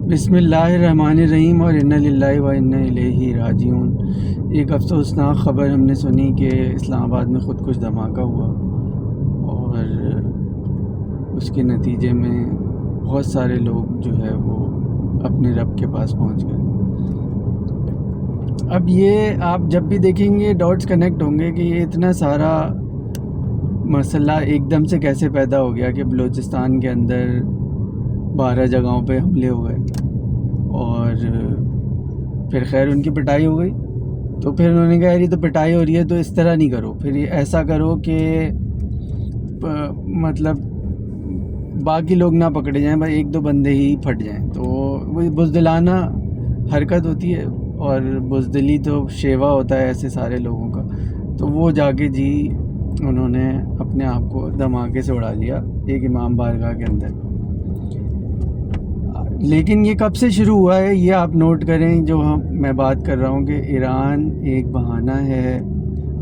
بسم اللہ الرحمن الرحیم اور انا للہ و انا الیہ راجعون۔ ایک افسوسناک خبر ہم نے سنی کہ اسلام آباد میں خود کش دھماکہ ہوا اور اس کے نتیجے میں بہت سارے لوگ جو ہے وہ اپنے رب کے پاس پہنچ گئے۔ اب یہ آپ جب بھی دیکھیں گے ڈاٹس کنیکٹ ہوں گے کہ یہ اتنا سارا مسئلہ ایک دم سے کیسے پیدا ہو گیا کہ بلوچستان کے اندر 12 جگہوں پہ حملے ہو گئے اور پھر خیر ان کی پٹائی ہو گئی۔ تو پھر انہوں نے کہا یار یہ تو پٹائی ہو رہی ہے تو اس طرح نہیں کرو، پھر یہ ایسا کرو کہ مطلب باقی لوگ نہ پکڑے جائیں، بس ایک دو بندے ہی پھٹ جائیں۔ تو وہ بزدلانہ حرکت ہوتی ہے اور بزدلی تو شیوا ہوتا ہے ایسے سارے لوگوں کا۔ تو وہ جا کے جی انہوں نے اپنے آپ کو دھماکے سے اڑا لیا ایک امام بارگاہ کے اندر۔ لیکن یہ کب سے شروع ہوا ہے یہ آپ نوٹ کریں، جو میں بات کر رہا ہوں کہ ایران ایک بہانہ ہے،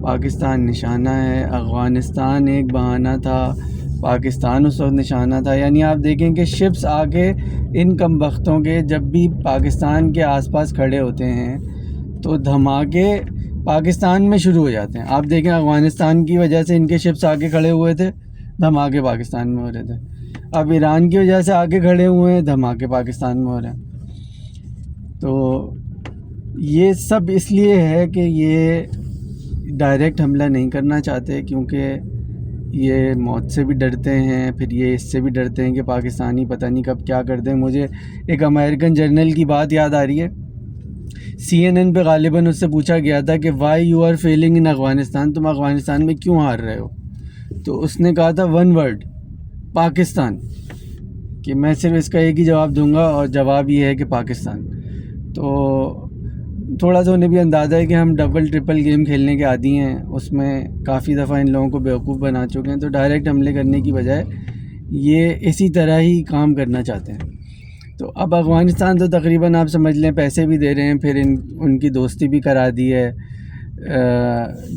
پاکستان نشانہ ہے، افغانستان ایک بہانہ تھا، پاکستان اس وقت نشانہ تھا۔ یعنی آپ دیکھیں کہ شپس آ کے ان کم بختوں کے جب بھی پاکستان کے آس پاس کھڑے ہوتے ہیں تو دھماکے پاکستان میں شروع ہو جاتے ہیں۔ آپ دیکھیں افغانستان کی وجہ سے ان کے شپس آ کے کھڑے ہوئے تھے، دھماکے پاکستان میں ہو رہے تھے۔ اب ایران کی وجہ سے آگے کھڑے ہوئے ہیں، دھماکے پاکستان میں ہو رہے ہیں۔ تو یہ سب اس لیے ہے کہ یہ ڈائریکٹ حملہ نہیں کرنا چاہتے، کیونکہ یہ موت سے بھی ڈرتے ہیں، پھر یہ اس سے بھی ڈرتے ہیں کہ پاکستانی پتہ نہیں کب کیا کر دیں۔ مجھے ایک امریکن جرنل کی بات یاد آ رہی ہے، CNN پہ غالباً اس سے پوچھا گیا تھا کہ وائی یو آر فیلنگ ان افغانستان، تم افغانستان میں کیوں ہار رہے ہو؟ تو اس نے کہا تھا ون ورڈ، پاکستان، کہ میں صرف اس کا ایک ہی جواب دوں گا اور جواب یہ ہے کہ پاکستان۔ تو تھوڑا سا انہیں بھی اندازہ ہے کہ ہم ڈبل ٹرپل گیم کھیلنے کے عادی ہیں، اس میں کافی دفعہ ان لوگوں کو بیوقوف بنا چکے ہیں، تو ڈائریکٹ حملے کرنے کی بجائے یہ اسی طرح ہی کام کرنا چاہتے ہیں۔ تو اب افغانستان تو تقریباً آپ سمجھ لیں پیسے بھی دے رہے ہیں، پھر ان کی دوستی بھی کرا دی ہے۔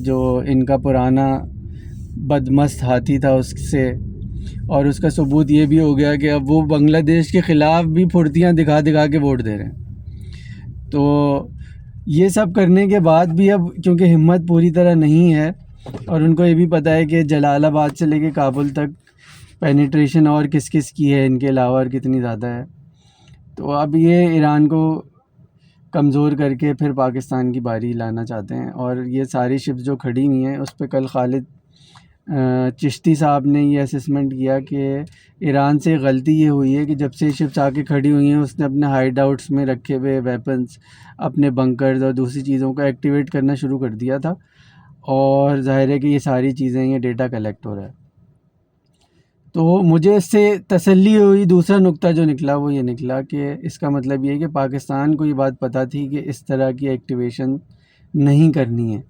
جو ان کا پرانا بدمست ہاتھی تھا اس سے، اور اس کا ثبوت یہ بھی ہو گیا کہ اب وہ بنگلہ دیش کے خلاف بھی پھرتیاں دکھا دکھا کے ووٹ دے رہے ہیں۔ تو یہ سب کرنے کے بعد بھی اب کیونکہ ہمت پوری طرح نہیں ہے، اور ان کو یہ بھی پتہ ہے کہ جلال آباد سے لے کے کابل تک پینیٹریشن اور کس کس کی ہے ان کے علاوہ اور کتنی زیادہ ہے، تو اب یہ ایران کو کمزور کر کے پھر پاکستان کی باری لانا چاہتے ہیں۔ اور یہ ساری شپس جو کھڑی ہوئی ہیں اس پہ کل خالد چشتی صاحب نے یہ اسسمنٹ کیا کہ ایران سے غلطی یہ ہوئی ہے کہ جب سے شپس آ کے کھڑی ہوئی ہیں اس نے اپنے ہائیڈ آؤٹس میں رکھے ہوئے ویپنز، اپنے بنکرز اور دوسری چیزوں کو ایکٹیویٹ کرنا شروع کر دیا تھا، اور ظاہر ہے کہ یہ ساری چیزیں، یہ ڈیٹا کلیکٹ ہو رہا ہے۔ تو مجھے اس سے تسلی ہوئی، دوسرا نقطہ جو نکلا وہ یہ نکلا کہ اس کا مطلب یہ ہے کہ پاکستان کو یہ بات پتہ تھی کہ اس طرح کی ایکٹیویشن نہیں کرنی ہے۔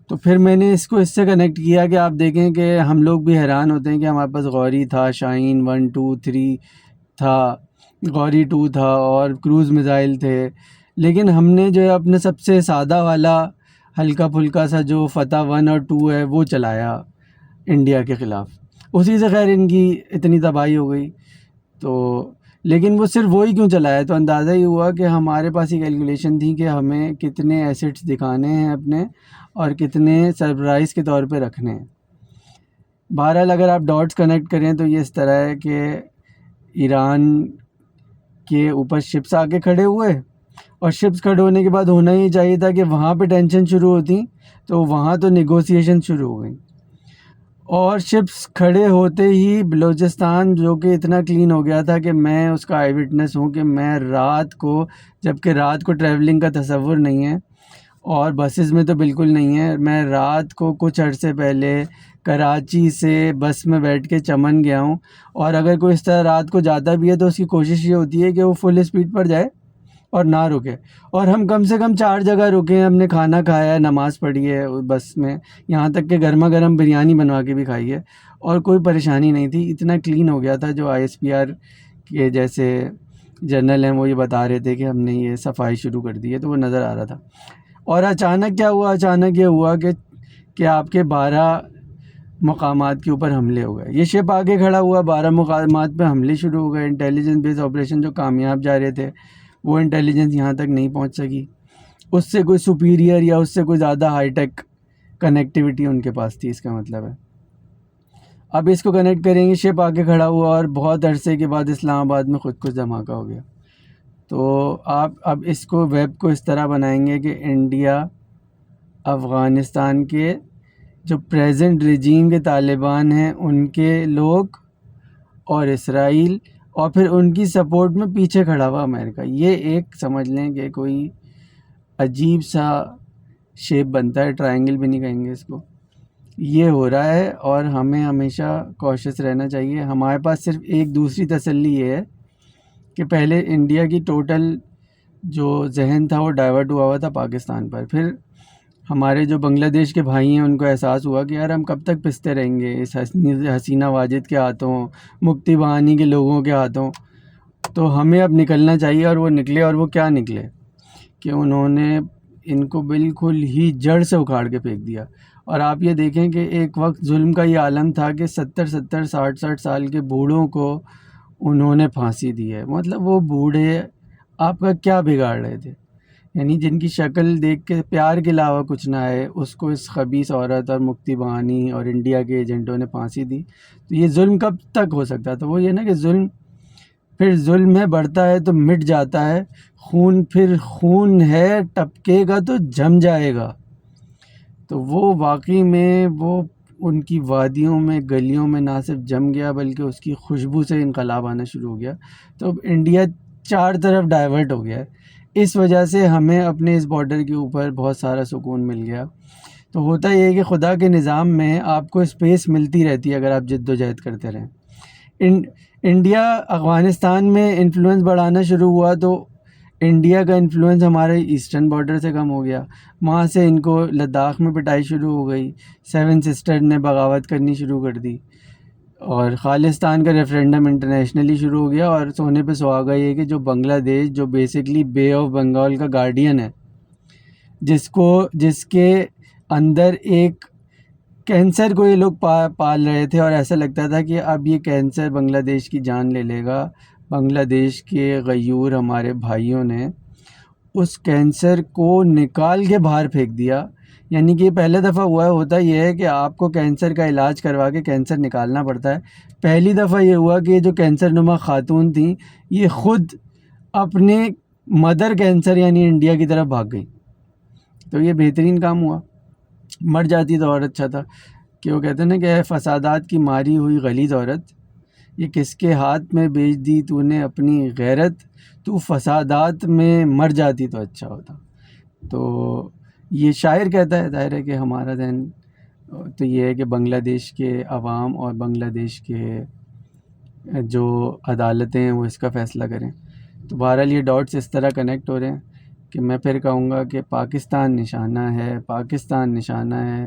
تو پھر میں نے اس کو اس سے کنیکٹ کیا کہ آپ دیکھیں کہ ہم لوگ بھی حیران ہوتے ہیں کہ ہمارے پاس غوری تھا، شاہین 1 2 3 تھا، غوری 2 تھا، اور کروز میزائل تھے، لیکن ہم نے جو ہے اپنے سب سے سادہ والا ہلکا پھلکا سا جو فتح 1 اور 2 ہے وہ چلایا انڈیا کے خلاف، اسی سے خیر ان کی اتنی تباہی ہو گئی۔ تو لیکن وہ صرف وہی کیوں چلایا؟ تو اندازہ یہ ہوا کہ ہمارے پاس یہ کیلکولیشن تھی کہ ہمیں کتنے ایسٹس دکھانے ہیں اپنے اور کتنے سرپرائز کے طور پہ رکھنے ہیں۔ بہرحال اگر آپ ڈاٹس کنیکٹ کریں تو یہ اس طرح ہے کہ ایران کے اوپر شپس آ کے کھڑے ہوئے، اور شپس کھڑے ہونے کے بعد ہونا ہی چاہیے تھا کہ وہاں پہ ٹینشن شروع ہوتی، تو وہاں تو نیگوسیشن شروع ہو گئی، اور شپس کھڑے ہوتے ہی بلوچستان جو کہ اتنا کلین ہو گیا تھا کہ میں اس کا آئی وٹنس ہوں کہ میں رات کو، جب کہ رات کو ٹریولنگ کا تصور نہیں ہے اور بسز میں تو بالکل نہیں ہے، میں رات کو کچھ عرصے پہلے کراچی سے بس میں بیٹھ کے چمن گیا ہوں، اور اگر کوئی اس طرح رات کو جاتا بھی ہے تو اس کی کوشش یہ ہوتی ہے کہ وہ فل اسپیڈ پر جائے اور نہ رکے، اور ہم کم سے کم 4 جگہ رکے ہیں، ہم نے کھانا کھایا ہے، نماز پڑھی ہے بس میں، یہاں تک کہ گرما گرم بریانی بنوا کے بھی کھائی ہے، اور کوئی پریشانی نہیں تھی، اتنا کلین ہو گیا تھا۔ جو ISPR کے جیسے جنرل ہیں وہ یہ بتا رہے تھے کہ ہم نے یہ صفائی شروع کر دی ہے، تو وہ نظر آ رہا تھا۔ اور اچانک کیا ہوا؟ اچانک یہ ہوا کہ آپ کے 12 مقامات کے اوپر حملے ہو گئے، یہ شپ آگے کھڑا ہوا، 12 مقامات پہ حملے شروع ہو گئے، انٹیلیجنس بیس آپریشن جو کامیاب جا رہے تھے وہ انٹیلیجنس یہاں تک نہیں پہنچ سکی، اس سے کوئی سپیریئر یا اس سے کوئی زیادہ ہائی ٹیک کنیکٹیوٹی ان کے پاس تھی، اس کا مطلب ہے۔ اب اس کو کنیکٹ کریں گے، شپ آ کے کھڑا ہوا اور بہت عرصے کے بعد اسلام آباد میں خود کچھ دھماکہ ہو گیا۔ تو آپ اب اس کو ویب کو اس طرح بنائیں گے کہ انڈیا افغانستان کے جو پریزنٹ رجیم کے طالبان ہیں ان کے لوگ اور اسرائیل اور پھر ان کی سپورٹ میں پیچھے کھڑا ہوا امریکہ، یہ ایک سمجھ لیں کہ کوئی عجیب سا شیپ بنتا ہے، ٹرائنگل بھی نہیں کہیں گے اس کو، یہ ہو رہا ہے۔ اور ہمیں ہمیشہ کوشش رہنا چاہیے۔ ہمارے پاس صرف ایک دوسری تسلی یہ ہے کہ پہلے انڈیا کی ٹوٹل جو ذہن تھا وہ ڈائیورٹ ہوا تھا پاکستان پر، پھر ہمارے جو بنگلہ دیش کے بھائی ہیں ان کو احساس ہوا کہ یار ہم کب تک پستے رہیں گے اس حسینہ واجد کے ہاتھوں، مکتی بہانی کے لوگوں کے ہاتھوں، تو ہمیں اب نکلنا چاہیے۔ اور وہ نکلے، اور وہ کیا نکلے کہ انہوں نے ان کو بالکل ہی جڑ سے اکھاڑ کے پھینک دیا۔ اور آپ یہ دیکھیں کہ ایک وقت ظلم کا یہ عالم تھا کہ 60 سال کے بوڑھوں کو انہوں نے پھانسی دی ہے۔ مطلب وہ بوڑھے آپ کا کیا بگاڑ رہے تھے؟ یعنی جن کی شکل دیکھ کے پیار کے علاوہ کچھ نہ آئے، اس کو اس خبیث عورت اور مکتی بہانی اور انڈیا کے ایجنٹوں نے پھانسی دی۔ تو یہ ظلم کب تک ہو سکتا تھا؟ وہ یہ نا کہ ظلم پھر ظلم ہے، بڑھتا ہے تو مٹ جاتا ہے، خون پھر خون ہے ٹپکے گا تو جم جائے گا۔ تو وہ واقعی میں وہ ان کی وادیوں میں گلیوں میں نہ صرف جم گیا بلکہ اس کی خوشبو سے انقلاب آنا شروع ہو گیا۔ تو اب انڈیا چار طرف ڈائیورٹ ہو گیا ہے، اس وجہ سے ہمیں اپنے اس بارڈر کے اوپر بہت سارا سکون مل گیا۔ تو ہوتا یہ ہے کہ خدا کے نظام میں آپ کو اسپیس ملتی رہتی ہے اگر آپ جد و جہد کرتے رہیں۔ انڈیا افغانستان میں انفلوئنس بڑھانا شروع ہوا تو انڈیا کا انفلوئنس ہمارے ایسٹرن بارڈر سے کم ہو گیا، وہاں سے ان کو لداخ میں پٹائی شروع ہو گئی، 7 سسٹر نے بغاوت کرنی شروع کر دی، اور خالصتان کا ریفرینڈم انٹرنیشنلی شروع ہو گیا۔ اور سونے پہ سہاگا یہ کہ جو بنگلہ دیش جو بیسکلی بے آف بنگال کا گارڈین ہے، جس کے اندر ایک کینسر کو یہ لوگ پال رہے تھے، اور ایسا لگتا تھا کہ اب یہ کینسر بنگلہ دیش کی جان لے لے گا، بنگلہ دیش کے غیور ہمارے بھائیوں نے اس کینسر کو نکال کے باہر پھینک دیا۔ یعنی کہ یہ پہلے دفعہ ہوتا یہ ہے کہ آپ کو کینسر کا علاج کروا کے کینسر نکالنا پڑتا ہے۔ پہلی دفعہ یہ ہوا کہ جو کینسر نما خاتون تھیں یہ خود اپنے مدر کینسر یعنی انڈیا کی طرف بھاگ گئیں، تو یہ بہترین کام ہوا۔ مر جاتی تو اور اچھا تھا، کہ وہ کہتے ہیں نا کہ اے فسادات کی ماری ہوئی غلیظ عورت، یہ کس کے ہاتھ میں بیچ دی تو نے اپنی غیرت، تو فسادات میں مر جاتی تو اچھا ہوتا۔ تو یہ شاعر کہتا ہے، ظاہر ہے کہ ہمارا ذہن تو یہ ہے کہ بنگلہ دیش کے عوام اور بنگلہ دیش کے جو عدالتیں ہیں وہ اس کا فیصلہ کریں۔ تو بہرحال یہ ڈاٹس اس طرح کنیکٹ ہو رہے ہیں کہ میں پھر کہوں گا کہ پاکستان نشانہ ہے، پاکستان نشانہ ہے،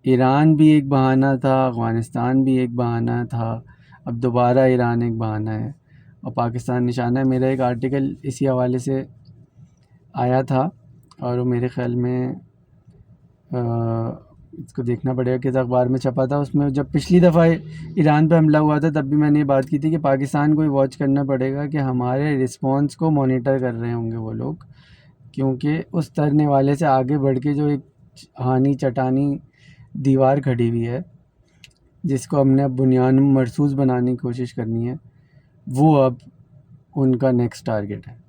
ایران بھی ایک بہانہ تھا، افغانستان بھی ایک بہانہ تھا، اب دوبارہ ایران ایک بہانہ ہے اور پاکستان نشانہ ہے۔ میرا ایک آرٹیکل اسی حوالے سے آیا تھا اور وہ میرے خیال میں اس کو دیکھنا پڑے گا کس اخبار میں چھپا تھا۔ اس میں جب پچھلی دفعہ ایران پہ حملہ ہوا تھا تب بھی میں نے یہ بات کی تھی کہ پاکستان کو ہی واچ کرنا پڑے گا کہ ہمارے رسپانس کو مانیٹر کر رہے ہوں گے وہ لوگ، کیونکہ اس ترنے والے سے آگے بڑھ کے جو ایک ہانی چٹانی دیوار کھڑی ہوئی ہے جس کو ہم نے اب بنیاد مرصوص بنانے کی کوشش کرنی ہے، وہ اب ان کا نیکسٹ ٹارگٹ ہے۔